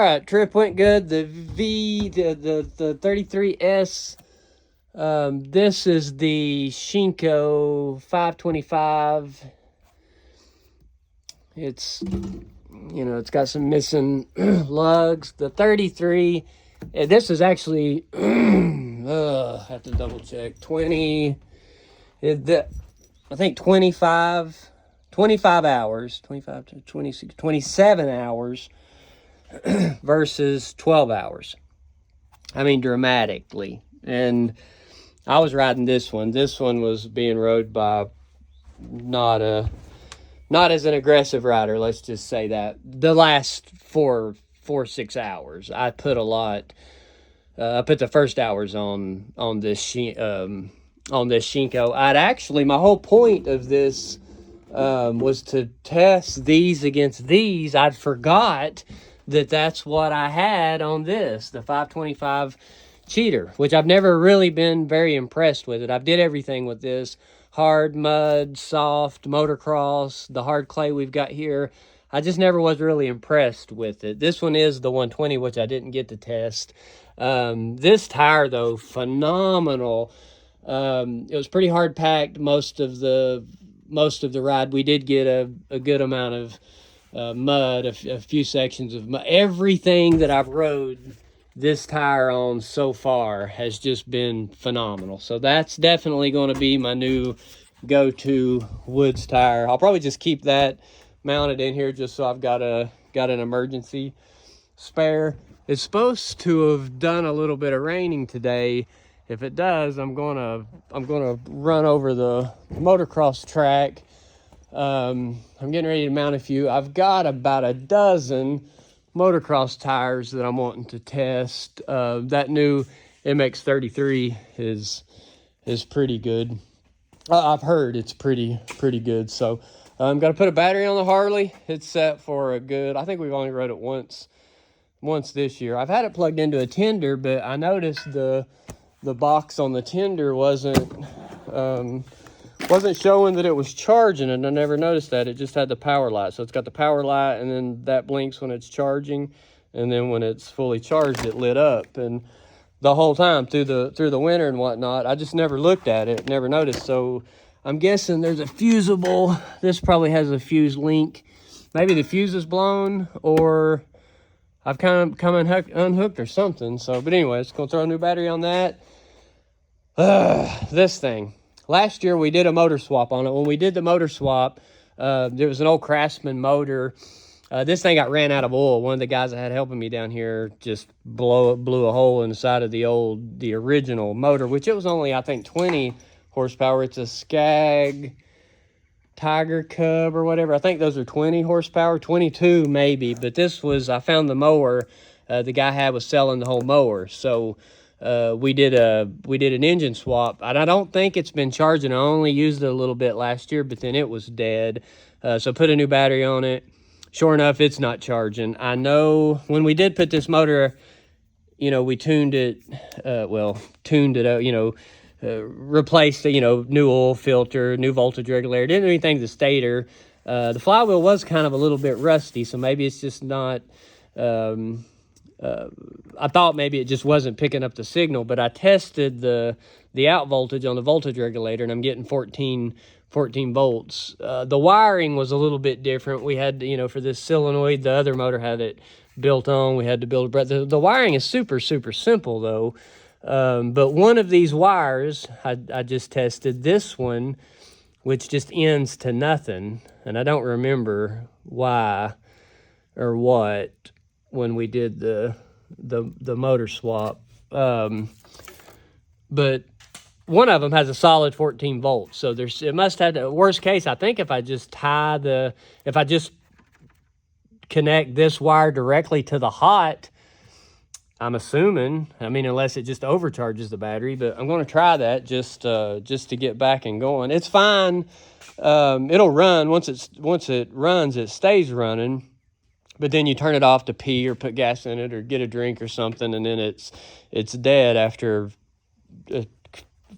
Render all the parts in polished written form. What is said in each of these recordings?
All right, trip went good. The 33S. This is the Shinko 525. It's got some missing lugs. The 33. This is actually I have to double check. 20. I think 25 hours, 25 to 26, 27 hours versus 12 hours. I mean, dramatically. And I was riding this one. This one was being rode by not as an aggressive rider. Let's just say that. The last 6 hours, I put a lot. I put the first hours on this Shinko. My whole point of this was to test these against these. I'd forgot that's what I had on this, the 525 Cheater, which I've never really been very impressed with it. I've did everything with this: hard, mud, soft, motocross, the hard clay we've got here. I just never was really impressed with it. This one is the 120, which I didn't get to test. This tire, though, phenomenal. It was pretty hard packed most of the ride. We did get a good amount of mud, a few sections of mud. Everything that I've rode this tire on so far has just been phenomenal. So that's definitely going to be my new go-to woods tire. I'll probably just keep that mounted in here just so I've got an emergency spare. It's supposed to have done a little bit of raining today. If it does, I'm gonna run over the motocross track. I'm getting ready to mount a few. I've got about a dozen motocross tires that I'm wanting to test. That new MX-33 is pretty good. I've heard it's pretty good. So I'm gonna put a battery on the Harley. It's set for a good. I think we've only rode it once this year. I've had it plugged into a tender, but I noticed the box on the tender wasn't showing that it was charging, and I never noticed that. It just had the power light. So it's got the power light, and then that blinks when it's charging, and then when it's fully charged, it lit up. And the whole time through the winter and whatnot, I just never looked at it, never noticed. So I'm guessing there's a fusible. This probably has a fuse link. Maybe the fuse is blown, or I've kind of come unhooked or something. So, but anyways, gonna throw a new battery on that. This thing. Last year we did a motor swap on it. When we did the motor swap, there was an old Craftsman motor. This thing got ran out of oil. One of the guys that had helping me down here just blew a hole in the side of the original motor, which it was only, I think, 20 horsepower. It's a Skag Tiger Cub or whatever. I think those are 20 horsepower, 22 maybe. But this was, I found the mower the guy was selling the whole mower. So we did an engine swap, and I don't think it's been charging. I only used it a little bit last year, but then it was dead. So put a new battery on it. Sure enough, it's not charging. I know when we did put this motor, we tuned it, replaced the, new oil filter, new voltage regulator, didn't do anything to the stator. The flywheel was kind of a little bit rusty, so maybe it's just not, I thought maybe it just wasn't picking up the signal, but I tested the out voltage on the voltage regulator, and I'm getting 14 volts. The wiring was a little bit different. We had, for this solenoid, the other motor had it built on. We had to build the wiring is super, super simple, though. But one of these wires, I just tested this one, which just ends to nothing. And I don't remember why or what when we did the motor swap. But one of them has a solid 14 volts. So it must have, the worst case, I think if I just connect this wire directly to the hot, I'm assuming, unless it just overcharges the battery, but I'm going to try that just to get back and going. It's fine. It'll run. Once it runs, it stays running. But then you turn it off to pee or put gas in it or get a drink or something, and then it's dead after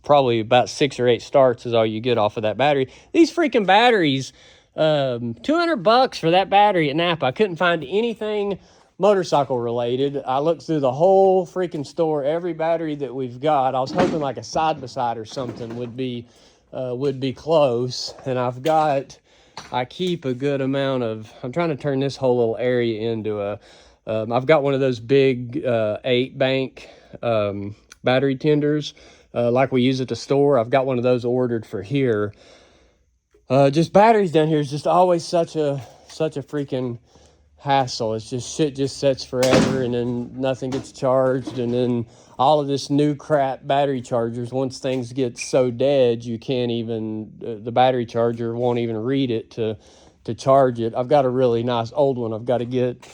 probably about 6 or 8 starts is all you get off of that battery. These freaking batteries, $200 for that battery at Napa. I couldn't find anything motorcycle related. I looked through the whole freaking store, every battery that we've got. I was hoping like a side-by-side or something would be close. And I keep a good amount of, I'm trying to turn this whole little area into I've got one of those big 8-bank battery tenders like we use at the store. I've got one of those ordered for here. Just batteries down here is just always such a freaking hassle. It's just shit just sets forever, and then nothing gets charged, and then all of this new crap battery chargers, once things get so dead, you can't even, the battery charger won't even read it to charge it. I've got a really nice old one I've got to get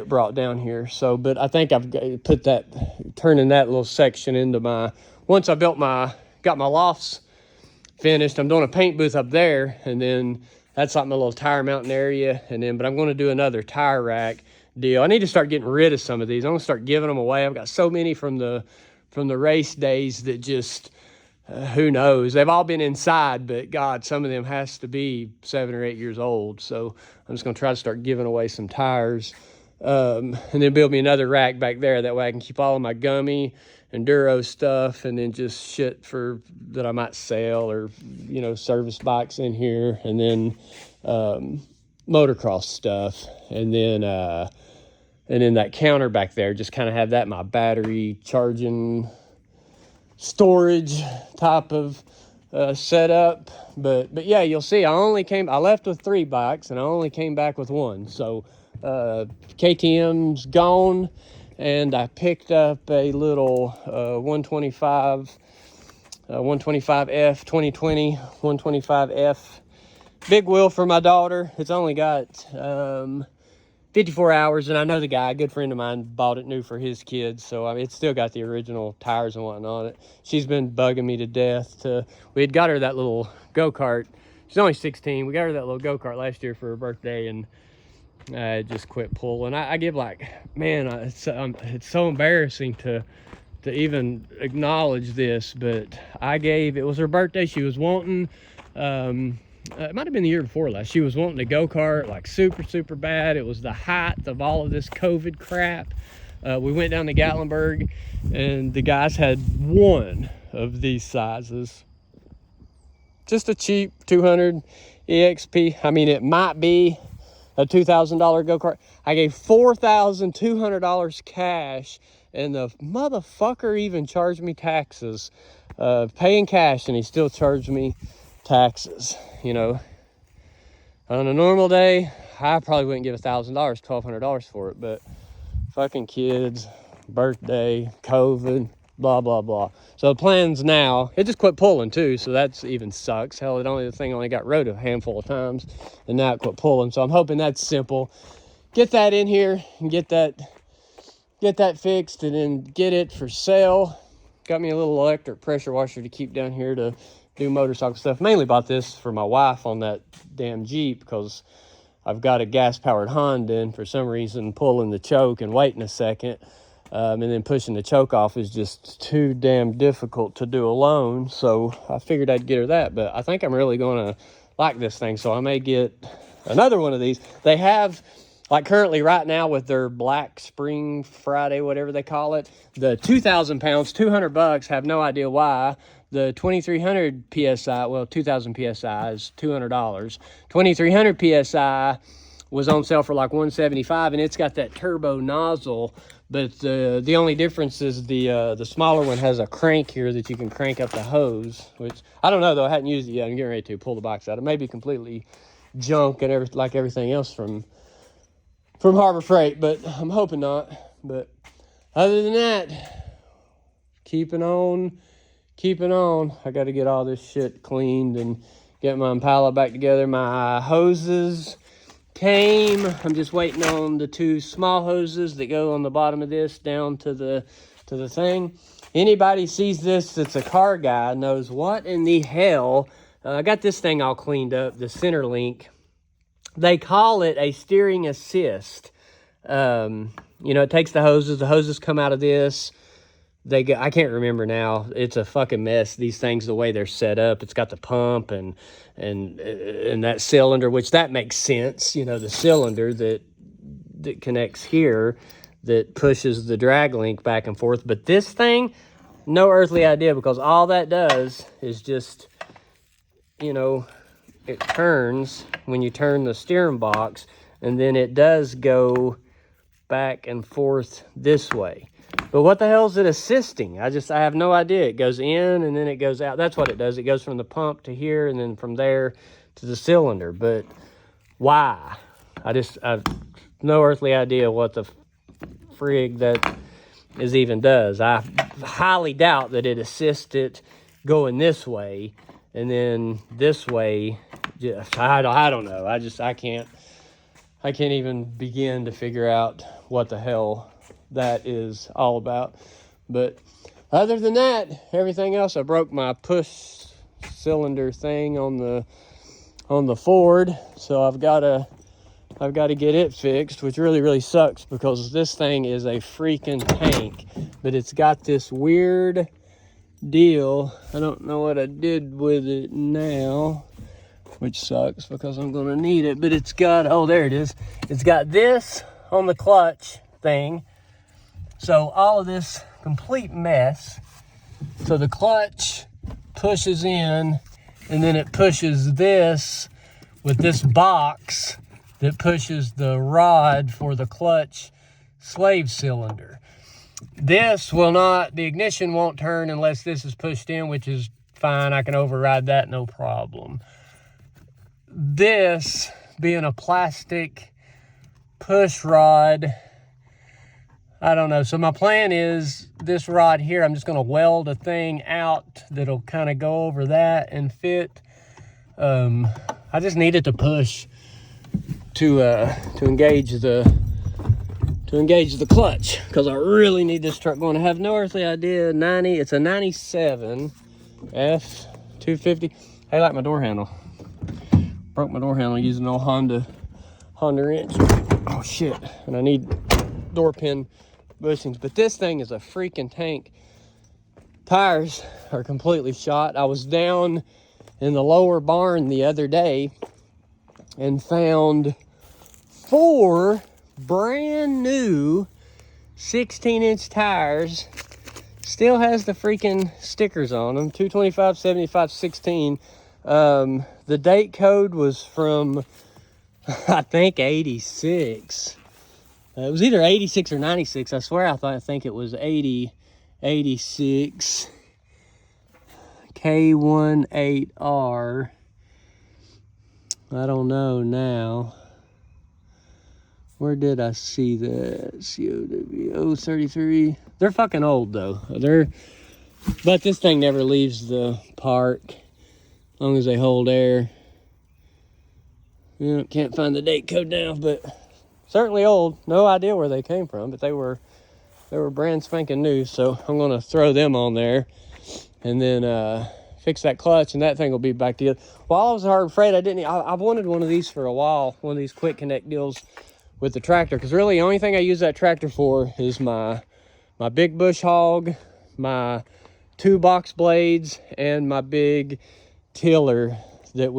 brought down here. So, but I think I've turning that little section into once I got my lofts finished, I'm doing a paint booth up there, and then that's like my little tire mounting area. But I'm going to do another tire rack deal. I need to start getting rid of some of these. I'm going to start giving them away. I've got so many from the race days that just, who knows? They've all been inside, but God, some of them has to be 7 or 8 years old. So I'm just going to try to start giving away some tires, and then build me another rack back there. That way I can keep all of my gummy enduro stuff, and then just shit that I might sell, or service bikes in here, and then motocross stuff, and then that counter back there, just kind of have that my battery charging storage type of setup. But yeah, you'll see I left with 3 bikes, and I only came back with 1. So KTM's gone, and I picked up a little 125F 2020 125F big wheel for my daughter. It's only got 54 hours, and I know the guy, a good friend of mine, bought it new for his kids, so it's still got the original tires and whatnot on it. She's been bugging me to death. We had got her that little go-kart. She's only 16. We got her that little go-kart last year for her birthday, and I just quit pulling. I give it's so embarrassing to even acknowledge this, but it was her birthday. She was wanting, it might have been the year before last. She was wanting a go-kart like super, super bad. It was the height of all of this COVID crap. We went down to Gatlinburg, and the guys had one of these sizes. Just a cheap 200 EXP. I mean, it might be a $2,000 go-kart. I gave $4,200 cash, and the motherfucker even charged me taxes. Paying cash, and he still charged me taxes. On a normal day, I probably wouldn't give $1,000, $1,200 for it, but fucking kids, birthday, COVID, blah, blah, blah. So the plans now, it just quit pulling too, so that's even sucks. Hell, the thing only got rode a handful of times, and now it quit pulling. So I'm hoping that's simple. Get that in here and get that fixed, and then get it for sale. Got me a little electric pressure washer to keep down here to do motorcycle stuff. Mainly bought this for my wife on that damn Jeep, because I've got a gas-powered Honda, and for some reason pulling the choke and waiting a second, and then pushing the choke off is just too damn difficult to do alone. So I figured I'd get her that, but I think I'm really going to like this thing, so I may get another one of these. They have, like currently right now with their Black Spring Friday, whatever they call it, the 2,000 pounds, $200, have no idea why. The 2,300 PSI, well, 2,000 PSI is $200. 2,300 PSI was on sale for like $175, and it's got that turbo nozzle, but the only difference is the smaller one has a crank here that you can crank up the hose, which I don't know though. I hadn't used it yet. I'm getting ready to pull the box out. It may be completely junk and like everything else from Harbor Freight, but I'm hoping not. But other than that, keeping on. I got to get all this shit cleaned and get my Impala back together. My hoses came. I'm just waiting on the 2 small hoses that go on the bottom of this down to the thing. Anybody sees this that's a car guy knows what in the hell. I got this thing all cleaned up, the center link. They call it a steering assist. It takes the hoses come out of this. I can't remember now. It's a fucking mess. These things, the way they're set up, it's got the pump and that cylinder, which that makes sense. The cylinder that that connects here that pushes the drag link back and forth. But this thing, no earthly idea, because all that does is just, you know, it turns when you turn the steering box, and then it does go back and forth this way. But what the hell is it assisting? I have no idea. It goes in and then it goes out. That's what it does. It goes from the pump to here and then from there to the cylinder. But why? I've no earthly idea what the frig that is even does. I highly doubt that it assists it going this way and then this way. Just, I don't know. I can't even begin to figure out what the hell that is all about. But other than that, everything else, I broke my push cylinder thing on the Ford, so I've got to get it fixed, which really sucks because this thing is a freaking tank. But it's got this weird deal. I don't know what I did with it now, which sucks because I'm gonna need it. But it's got, oh, there it is. It's got this on the clutch thing. So all of this complete mess. So the clutch pushes in, and then it pushes this with this box that pushes the rod for the clutch slave cylinder. This will not, the ignition won't turn unless this is pushed in, which is fine. I can override that, no problem. This being a plastic push rod, I don't know. So my plan is this rod here, I'm just going to weld a thing out that'll kind of go over that and fit. I just need it to push to engage the clutch, because I really need this truck going. I have no earthly idea. It's a 97 F250. Hey, like my door handle. Broke my door handle using an old Honda wrench. Oh shit! And I need door pin bushings. But this thing is a freaking tank. Tires are completely shot. I was down in the lower barn the other day and found 4 brand new 16-inch tires. Still has the freaking stickers on them. 225, 75, 16. The date code was from, I think, 86. It was either 86 or 96. I swear I think it was 86. K18R. I don't know now. Where did I see that? COW 033. They're fucking old though. But this thing never leaves the park as long as they hold air. You know, can't find the date code now, but certainly old. No idea where they came from, but they were brand spanking new. So I'm gonna throw them on there and then fix that clutch, and that thing will be back together. While I was hard afraid, I've wanted one of these for a while, one of these quick connect deals with the tractor, because really the only thing I use that tractor for is my big bush hog, my 2 box blades, and my big tiller that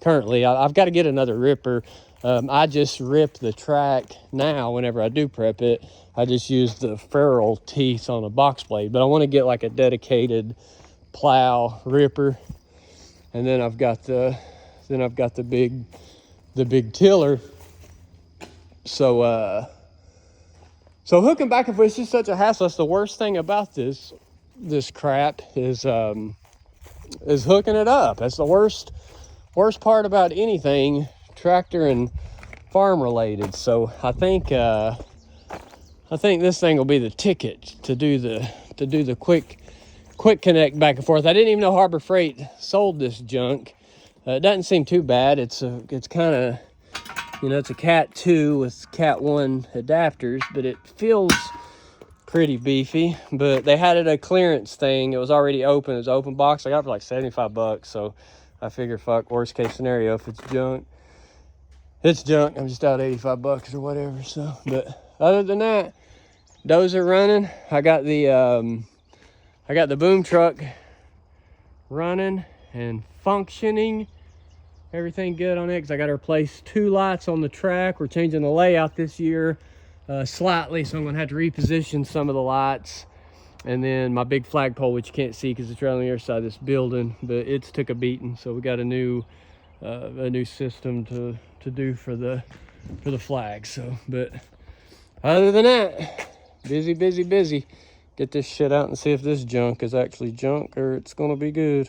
currently I've got to get another ripper. I just rip the track now whenever I do prep it. I just use the ferrule teeth on a box blade, but I want to get like a dedicated plow ripper. And then I've got the big tiller. So hooking back and forth is just such a hassle. That's the worst thing about this crap is hooking it up. That's the worst part about anything tractor and farm related. So I think this thing will be the ticket to do the quick connect back and forth. I didn't even know Harbor Freight sold this junk. It doesn't seem too bad. It's kind of, you know, it's a Cat 2 with Cat 1 adapters, but it feels pretty beefy. But they had it a clearance thing. It was already open. It was an open box. I got it for like $75. So I figured, fuck, worst case scenario, if it's junk, it's junk. I'm just out $85 or whatever. So, but other than that, dozer running. I got the boom truck running and functioning everything good on it, because I got to replace 2 lights on the track. We're changing the layout this year slightly, so I'm going to have to reposition some of the lights. And then my big flagpole, which you can't see because it's right on the other side of this building, but it's took a beating, so we got a new system to do for the flag. So, but other than that, busy. Get this shit out and see if this junk is actually junk or it's gonna be good.